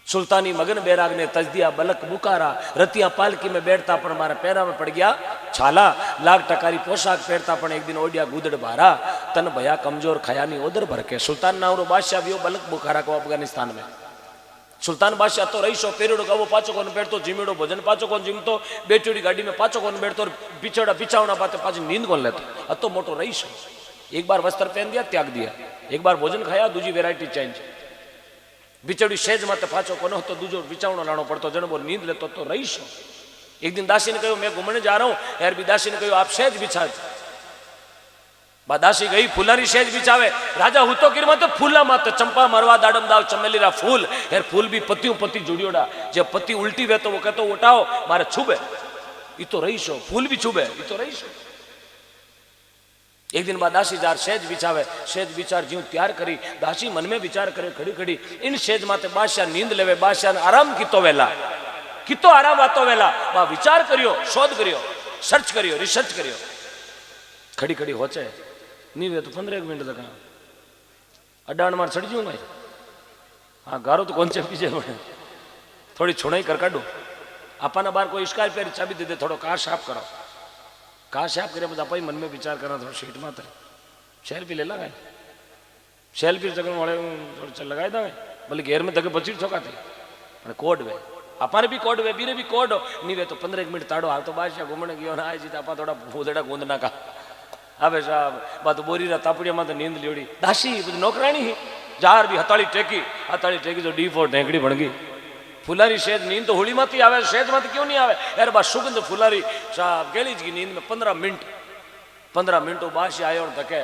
सुल्तानी मगन बैराग ने तज दिया बलक बुकारा, रतिया पालकी में बैठता पण मारा पैरा में पड़ गया छाला, लाख टकारी पोशाक पहरता पण एक दिन ओडिया गुदड़ भारा, तन भया कमजोर खयानी उधर भर के। सुल्तान नावरो बादशाह भी बलक बुखारा को अफगानिस्तान में। सुल्तान बादशाह तो रहीशो पेरियोड़ो गावो पाचो कोन बैठतो, जिमीड़ो भोजन पाचो कोन जिमतो, बेटियोड़ी गाड़ी में पाचो कोन बैठतो, पिछड़ा पिछावना पाते पाची नींद कोन लेतो। अतो मोटो रहीशो। एक बार वस्त्र पहन दिया त्याग दिया, एक बार भोजन खाया दूजी वेरायटी चेंज, बिचड़ी सेज माते पाचो कोन तो दूजो बिचावणो लाणो पड़तो, जण वो नींद लेतो तो रहीशो। एक दिन दासी ने कहो मैं घूमने जा रहा हूं यार, भी दासी ने कहो आप सेज बिछा। दासी गई फुलारी सेज बिछावे, राजा हुतो गिर मत फूला मत चंपा मरवा दाडम दाव चमेली रा फूल, यार फूल भी पतियों पति जुड़ियोड़ा, जब पति उल्टी वे तो वो कहतो उठाओ मारे छुबे, ये तो रहीशो, फूल भी छुबे, ये तो रहीशो। एक दिन बाद दासी जार सेज बिछावे, सेज विचार जीव तैयार करी, दासी मन में विचार करे खड़ी खड़ी इन सेज माते बादशाह नींद लेवे, बादशाह ने आराम कितो वेला, कितो आराम आतो वेला, बा विचार करियो, शोध करियो, सर्च करियो, रिसर्च करियो, खड़ी खड़ी होचे नहीं वे तो 15 मिनट तक अड्डाण मार चढ़ जू भाई। हाँ गारो तो कौन से पीछे थोड़ी छुड़ाई कर काटू, अपना बार कोई स्काई पे चाबी दे दे, थोड़ा कार साफ करो, कार साफ करे बस अपन मन में विचार करना, थोड़ा सीट मात्र सेल्फी ले लगाए, सेल्फी जगह वाले थोड़ा लगाए था भले घेर में तक बची छोका थी कोड वे अपारे भी कोड वे बीरे भी कोड नहीं वे तो 15 मिनट ताड़ो आ तो बादशाह घूमने गयो ना आए जी आप थोड़ा भूदड़ा गूंद ना का अबे साहब बात बोरी रा तापड़िया में तो नींद लियोड़ी दासी नौकरानी ही जार भी हथाड़ी टेकी तो डी4 ढेंकड़ी बन गई। फुलारी शेज नींद तो होली माती आवे, शेज माती क्यों नहीं आवे यार, बा सुगंध फुलारी साहब गेलीज की नींद में 15 मिनट बादशाह आयो धके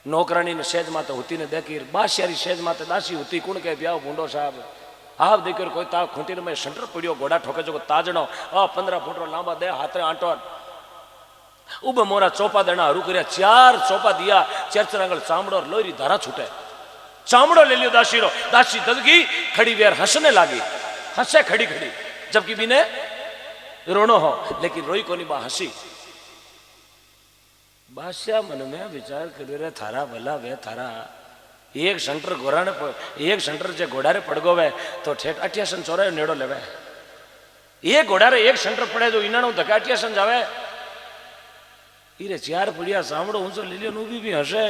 नौकरानी ने शेज माते होती ने देखी, बादशाह शेज माते दासी होती कुण के ब्याह भूंडो साहब आप देखो कोई ताव खूंटी में शंटर पड़ियो घोड़ा ठोके जो ताजनो 15 फुट लांबा दे हाथ आंटो उब मोरा चौपा देना हरू कर 4 चौपा दिया, चरचरांगल चामड़ो और लोरी धारा छूटे, चामड़ो ले लियो दासी रो, दासी ददगी खड़ी वेर हंसने लागी, हंसे खड़ी खड़ी जबकि बिने रोनो हो लेकिन रोई कोनी बा हंसी। बादशाह मन में विचार कर रे थारा भला वे थारा एक सेंटर घोड़ाने एक सेंटर जे घोड़ारे पड़ गो वे तो ठेठ 88 चौराहे नेड़ो लेवे, एक घोड़ारे एक सेंटर पड़े जो इनाणो धक्का 88 जावे इरे 4 पुड़िया सामड़ो ऊंचो ले लियो उभी भी हंसे,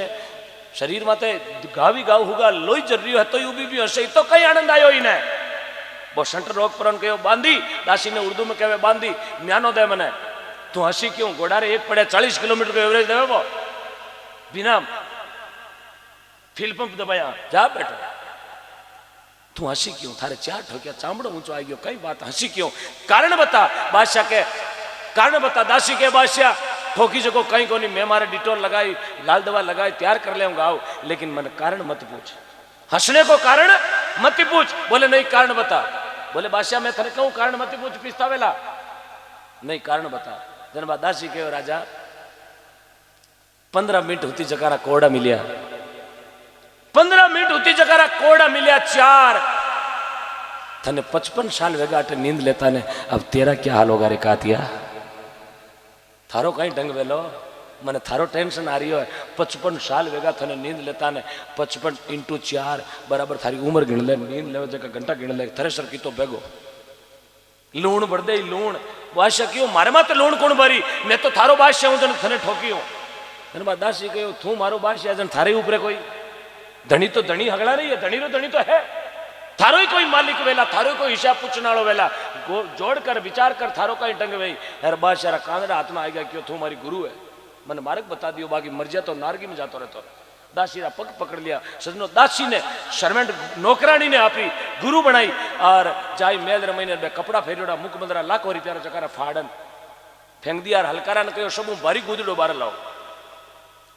शरीर माते घावी गाव हुगा लोई जर रही है तो उभी भी हंसे, तो कई आनंद आयो इने। वो सेंटर रोक परन कहो बांधी, दासी ने उर्दू में कहे बांधी म्यानो दे मने, तू हंसी क्यों, घोड़ारे एक पड़े 40 किलोमीटर को एवरेज देवे वो बिना फिल पंप दबाया जा बैठो, तू हंसी क्यों, थारे 4 ठोकिया चामड़ो ऊंचो आ गयो, कई बात हंसी क्यों, कारण बता। बादशाह के कारण बता, दासी के बादशाह ठोकी जगो कहीं कोनी, मैं मारे डिटोल लगाई लाल दवा लगाई तैयार कर ले गाओ, लेकिन मन कारण मत पूछ, हंसने को कारण मत पूछ। बोले नहीं कारण बता, बोले बादशाह मैं थने कहूं कारण मत पूछ पिस्ता वेला, नहीं कारण बता। जनबा दासी कहो राजा 15 मिनट होती जकारा कोड़ा मिलिया, 15 मिनट होती जकारा कोड़ा मिलिया 4 थने 55 साल वेगा अटे नींद लेता ने, अब तेरा क्या हाल होगा रे कातिया, थारो कहीं ढंग वेलो मैंने थारो टेंशन आ रही है, 55 साल वेगा थने नींद लेता ने, 55 × 4 बराबर थारी उम्र गिण ले, नींद लेवे जगह घंटा गिण ले, थ्रेसर की तो बेगो लूण बढ़ दे लूण, बादशाह क्यों मारे माते लूण कौन भरी, मैं तो थारो बादशाह हूं जन थने ठोकी हूं। धनबा दासी कहो तू मारो बादशाह जन थारे ऊपर कोई धनी तो धनी हगला रही है, धनी रो धनी तो है, थारो ही कोई मालिक वेला, थारो ही कोई हिसाब पूछने वालों वेला, जोड़ कर विचार कर थारो का ही ढंग वही हर बादशाह कांदड़ा हाथ में आ गया क्यों तू हमारी गुरु है, मन मार्ग बता दियो बाकी मर जा तो नारगी में जातो रहतो। दासी रा पग पकड़ लिया सजनो, दासी ने सर्वेंट नौकरानी ने आपी गुरु बनाई और जाई मेल रमईने बे कपड़ा फेरियोड़ा मुख बंदरा लाखों रुपया चकारा फाड़न फेंक दिया, हलकारा ने कहो सब भारी गुदड़ो बार लाओ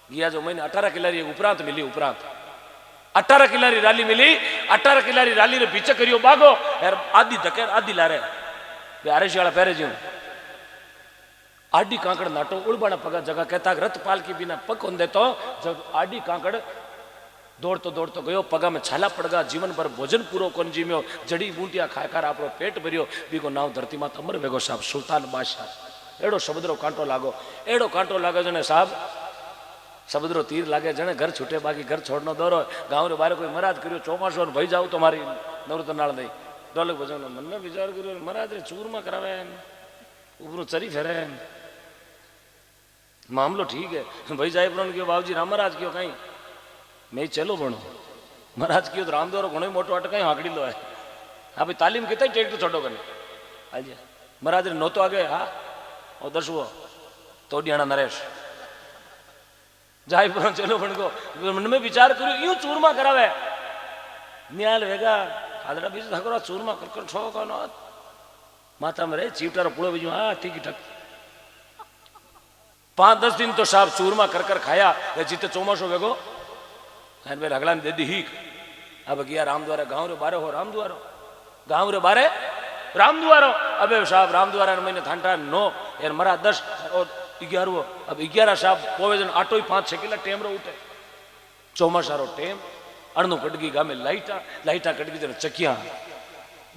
गया जो महीने 18 किलारी उपरांत मिली, उपरांत 18 किलारी राली मिली, 18 किलारी राली रे पीछे करियो बागो यार आधी धकेर आधी लारे आरेश वाला पहरे जी आडी कांकड़ नाटो उड़बाना पगा जगह कहता रथ पाल की बिना पग हों देतो, जब आडी कांकड़ दौड़तो दौड़तो गयो, पगा में छाला पड़ गया, जीवन भर भोजन पूरो कोन जीम्यो, जड़ी बूटिया खाए खार आपरो पेट भरियो, बीको नाव धरती मात अमर वेगो साहब सुल्तान बादशाह। एड़ो समुद्रो कांटो लागो, एड़ो कांटो लागो जने साहब समुद्रो तीर लागे जने घर छूटे बाकी घर छोड़नो दौरो, गाँव रे बारे कोई मराद करियो चौमासो भई जाओ तो मारी नवरत नाल नहीं ढोलक बजावनो मन में विचार करो महाराज रे चूरमा करावे ऊपर चरी फेरे मामलो ठीक है भाई जाए पर क्यों बाबूजी राम महाराज क्यों कहीं मैं चलो बनो महाराज क्यों तो रामद्वारो घणो मोटो अटक कहीं हाकड़ी लो है हाँ भाई तालीम कितना ट्रैक्टर छोटो करने आज महाराज रे नोतो आगे हाँ और दसवो तोडियाना नरेश जाए पर चलो बन को मन में विचार करो यूं चूरमा करावे न्याल वेगा आदड़ा बीज धकरा चूरमा कर कर ठो का न माता में रे चीवटारो पुड़ो बीजू हाँ ठीक ठक 5-10 दिन तो साहब चूरमा कर कर खाया जीते चौमासो वेगो हगला ने दे दी हीक अब गया रामद्वारा गाँव रे बारे हो रामद्वारो गाँव रे बारे रामद्वारो अबे साहब रामद्वारा महीने थांटा 9 यार मरा 10 और 11 अब 11 साहब पोवेजन आटो ही 5-6 किला टेम रो उठे चौमासारो टेम अणनु कटगी गामे लाइटा कटगी जन चकिया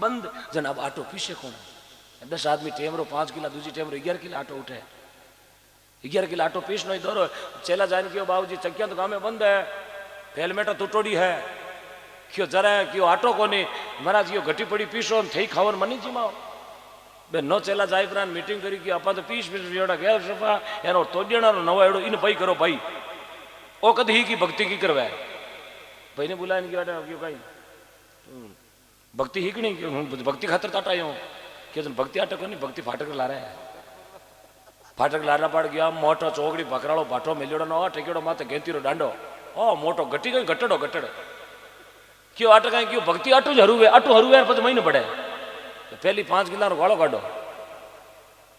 बंद जन अब आटो पीछे कौन 10 आदमी टेम रो 5 किला दूसरी टेम रो 11 किला आटो उठे 11 किला आटो पीस नो दौरो चेला जान क्यों बाबूजी चकिया तो गामे बंद है हेलमेट तुटोड़ी है क्यों जरा क्यों आटो कोनी महाराज क्यों घटी पड़ी पीसो थई खावन मनी जीमाओ बे नो चेला जाय प्रान मीटिंग करी कि आपा तो पीस जोड़ा गया सफा यार तोड़ना नवा एड़ो इन भाई करो भाई ओ कद ही की भक्ति की करवा भाई ने बुलाया इनकी बाटे क्यों कहीं भक्ति ही की नहीं भक्ति खातर ताटा आयो क्यों भक्ति आटो कोनी भक्ति फाटक ला रहा है फाटक लारा पड़ गया मोटो चौकड़ी भकराड़ो भाटो मिलियोड़ो न टेकेड़ो माथे घेतीरो डांडो ओ मोटो गटी गई गटड़ो गटड़ क्यों आटो कहीं क्यों भक्ति आटो हरूवे आटो हरूवे पद महीने पड़े तो पहली 5 किला गाड़ो काटो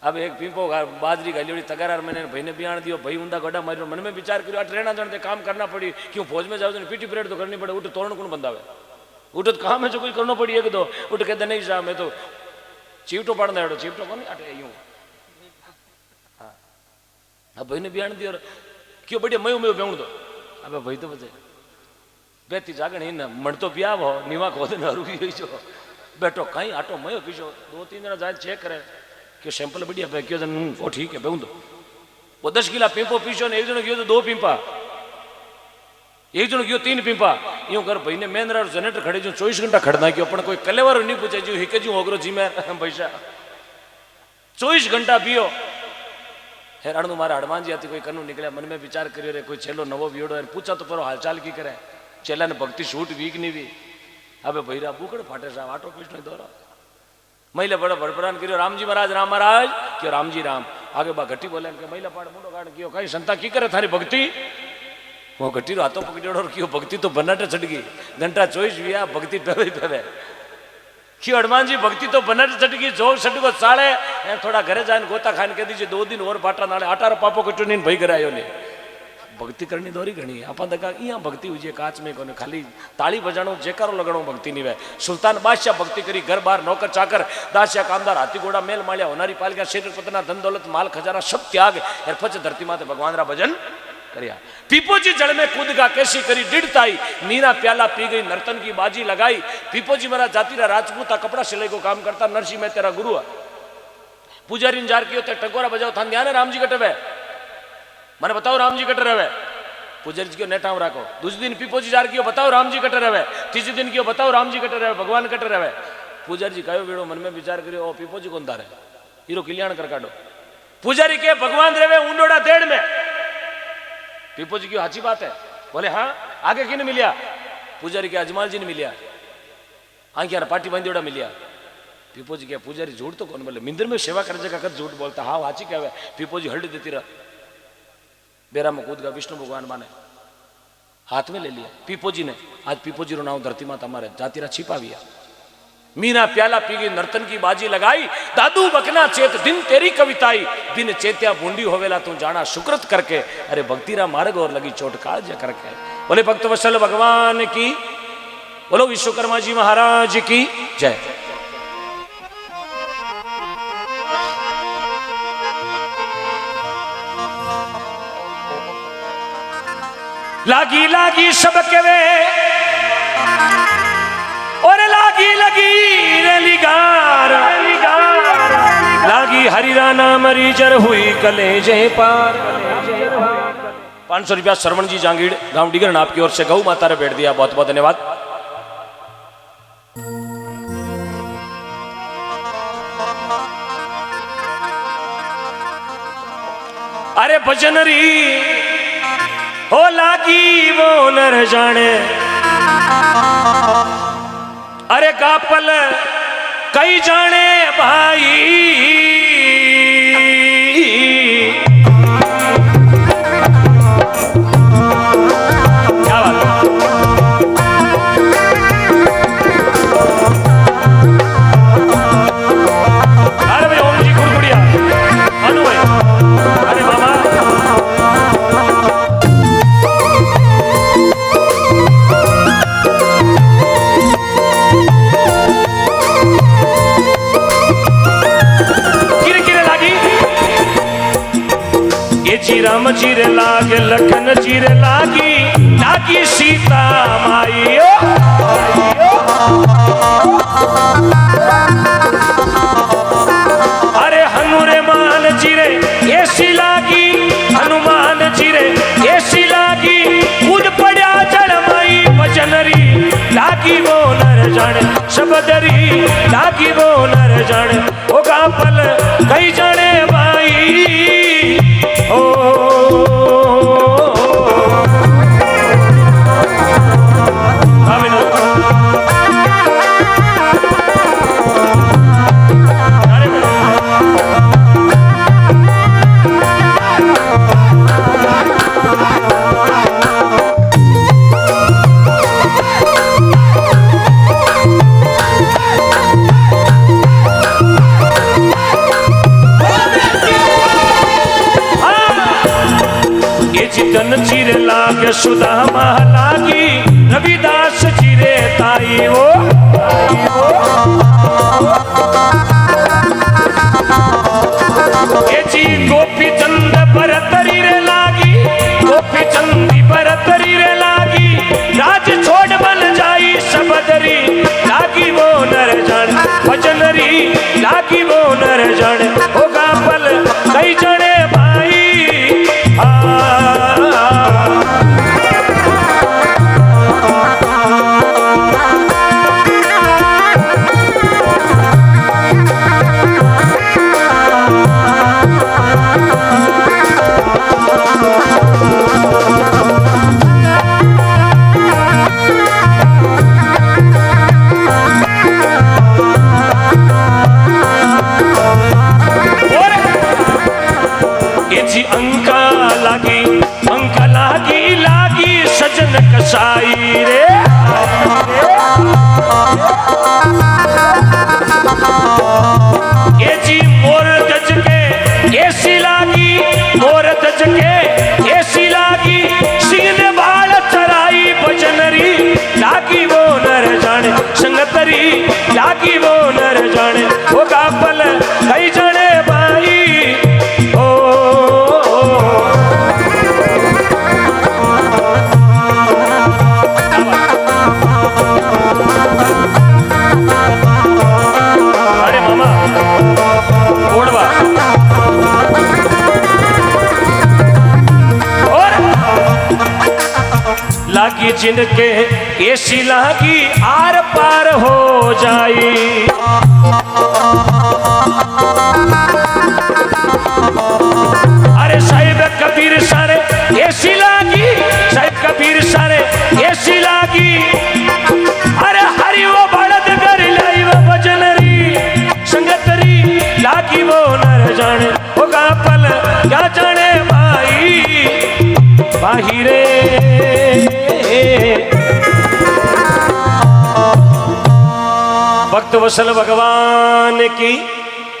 अब एक पीपो बाजरी गाली तगार मैंने भाई ने बयान दियो भाई ऊंधा गड्ढा मारो मन में विचार करो ट्रेना जन काम करना पड़ी क्यों फौज में जाओ तो पीटी परेड तो करनी पड़े उठ तोरण कौन बंदावे उठ तो काम है जो कोई करना पड़ी एक दो उठ कहते नहीं साहब मैं तो चीवटो पड़ना है चीवटो कौन आटे यूं अब भाई ने बयान दियो क्यों बढ़िया मयो मयो बेउण दो अब भाई तो बचे बेती जागण ही ना मण तो पिया हो नीवा खोदे न हरू जो बैठो कहीं आटो मयो पीछो 2-3 जना जाए चेक करे क्यों सैंपल बढ़िया पे क्यों जन वो ठीक है बेउण दो वो 10 किला पीपो पीछो ने एक जन गयो तो 2 पीपा एक जन गयो 3 पीपा यूं कर भाई ने मेंद्रा जनरेटर खड़े जो 24 घंटा खड़ना क्यों अपन कोई कलेवारो नहीं पूछे जो हिके जो होगरो जी में पैसा 24 घंटा पियो हेराण मारा हनुमान जी आती कोई कनु निकले मन में विचार करियो रे कोई छेलो नवो वियोड़ो पूछा तो परो हालचाल की करे चेला ने भक्ति शूट वीक नहीं भी अबे भैरा बुकड़ फाटे साहब आटो पीछ नहीं दौरा महिला बड़ा बड़पड़ान करियो राम जी महाराज क्यों राम जी राम आगे बा घटी बोले के महिला पाड़ मुंडो गाड़ क्यों कहीं संता की करे थारी भक्ति वो घटी रो हाथों पकड़ो क्यों भक्ति तो बनाटे चढ़ गई घंटा 24 विया भक्ति पेवे पेवे क्यों हनुमान जी भक्ति तो बनट चटकी जो सटको साड़े थोड़ा घरे जान गोता खान कह दीजिए 2 दिन और बाटा नाले आटारो पापो कटो नहीं भाई करायो ने भक्ति करनी दौरी घनी अपन तक इं भक्ति हुई काच में कोने खाली ताली बजाणो जेकारो लगाणो भक्ति नहीं वे सुल्तान बादशाह भक्ति करी घर बार नौकर चाकर दासिया कामदार हाथी घोड़ा मेल मालिया होनारी पालिका शेर पतना धन दौलत माल खजाना सब त्याग यार पच धरती माते भगवान रा भजन करिया पीपोजी जड़ में कूद गा कैसी करी डिड़ताई मीरा प्याला पी गई नर्तन की बाजी लगाई पीपोजी मेरा जाति रा राजपूता कपड़ा सिलाई को काम करता नरसिंह मैं तेरा गुरु पुजारी ने जार कियो ते टकोरा बजाओ थान ध्यान है राम जी कटवे मैंने बताओ राम जी कटर रहे पुजारी जी क्यों नेटाव राखो दूसरे दिन पीपोजी जार कियो बताओ राम जी कटर रहे तीसरे दिन क्यों बताओ राम जी कटर रहे भगवान कटर रहे पुजारी जी कहो बेड़ो मन में विचार करियो पीपोजी कौन तारे हीरो कल्याण कर काटो पुजारी के भगवान रहे ऊंडोड़ा देड़ में पीपो जी की अच्छी बात है बोले हाँ आगे किन मिलिया पुजारी के अजमाल जी ने मिलिया हाँ क्या पार्टी बंदीड़ा मिलिया पीपो जी क्या पुजारी झूठ तो कौन बोले मिंदर में सेवा कर जगह कर झूठ बोलता हाँ हाची क्या पीपो जी हल्दी देती रहा बेरा में कूद गया विष्णु भगवान माने हाथ में ले लिया पीपो जी ने आज पीपो जी रो नाम धरती माता मारे जातिरा छिपा दिया मीना प्याला पी गई नर्तन की बाजी लगाई दादू बकना चेत दिन तेरी कविताई बिन चेत्या बूंदी होवेला तू जाना सुकृत करके अरे भक्तिरा मार्ग और लगी चोट काज करके बोले भक्त वत्सल भगवान की बोलो विश्वकर्मा जी महाराज की जय लागी लागी सबके वे और लागी लगी रेलिगार लागी हरिरा नाम रिजर हुई कलेजे पार 500 रुपया श्रवण जी जांगीड़ गांव डिगर आपकी ओर से गौ माता ने भेट दिया बहुत बहुत धन्यवाद। अरे भजनरी हो लागी वो नर जाने, अरे गापल कई जाने भाई। क्या बात है? अरे भाई ओम जी खुड़खुड़िया अनु भाई, अरे मामा राम चीरे लागे लखन चीरे लागी, लागी सीता माई। अरे हनुमान चीरे ऐसी लागी, हनुमान चीरे ऐसी लागी, कूद पड़ा चढ़ माई भजनरी लागी वो नर जाने, शबदरी लागी वो नर जाने, ओ गापल कई जाने भाई। ओ चितन चिरे लागे सुदामा लागी, रविदास चिरे ताई वो। ये जी गोपी चंद भरतरी रे लागी, गोपी चंदी भरतरी रे लागी, राज छोड़ बन जाई सबदरी लागी वो नर जान, भजनरी लागी वो नर जान, ओ गापल कई जने भाई। अंका लागी लागी सजन कसाई रे। ये जी मोर दज के ऐसी लागी, मोर दज के ऐसी लागी, सिंह बाल चराई भजनरी लागी वो नर जाने, संगतरी लागी वो नर जाने, वो गापल कई जाने भाई। लागी जिनके ऐसी लागी आर पार हो जाई, अरे साहिब कबीर सारे ऐसी लागी, साहिब कबीर सारे ऐसी लागी, अरे हरि वो बड़द कर लाई वो भजनरी, संगतरी लागी वो नर जाने, वो गापल क्या जाने भाई। बाहिरे भक्त वसल भगवान की